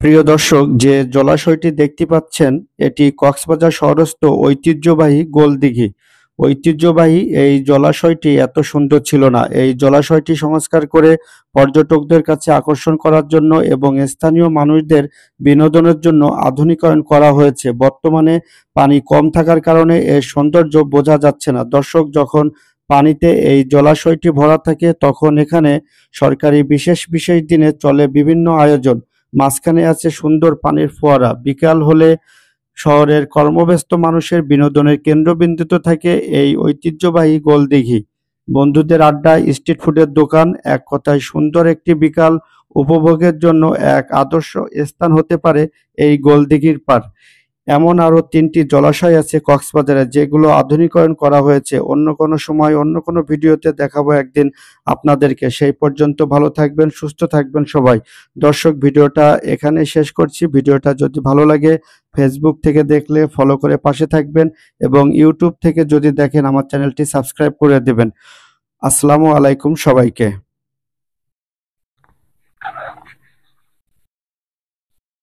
প্রিয় দর্শক, যে জলাশয়টি দেখতে পাচ্ছেন এটি কক্সবাজার শহরস্থ ঐতিহ্যবাহী গোলদিঘি। ঐতিহ্যবাহী এই জলাশয়টি এত সুন্দর ছিল না। এই জলাশয়টি সংস্কার করে পর্যটকদের কাছে আকর্ষণ করার জন্য এবং স্থানীয় মানুষদের বিনোদনের জন্য আধুনিকায়ন করা হয়েছে। বর্তমানে পানি কম থাকার কারণে এর সৌন্দর্য বোঝা যাচ্ছে না। দর্শক, যখন পানিতে এই জলাশয়টি ভরা থাকে তখন এখানে সরকারি বিশেষ বিশেষ দিনে চলে বিভিন্ন আয়োজন। মাঝখানে আছে সুন্দর পানির ফোয়ারা। বিকাল হলে শহরের কর্মব্যস্ত মানুষের বিনোদনের কেন্দ্রবিন্দুতে থাকে এই ঐতিহ্যবাহী গোলদিঘি। বন্ধুদের আড্ডা, স্ট্রিট ফুডের দোকান, এক কথায় সুন্দর একটি বিকাল উপভোগের জন্য এক আদর্শ স্থান হতে পারে এই গোলদিঘির পার। এমন আরো ৩টি জলাশয় আছে কক্সবাজারে যেগুলো আধুনিকায়ন করা হয়েছে। অন্য কোনো সময় অন্য কোনো ভিডিওতে দেখাবো একদিন আপনাদেরকে। সেই পর্যন্ত ভালো থাকবেন, সুস্থ থাকবেন সবাই। দর্শক, ভিডিওটা এখানেই শেষ করছি। ভিডিওটা যদি ভালো লাগে ফেসবুক থেকে দেখলে ফলো করে পাশে থাকবেন এবং ইউটিউব থেকে যদি দেখেন আমার চ্যানেলটি সাবস্ক্রাইব করে দেবেন। আসসালামু আলাইকুম সবাইকে।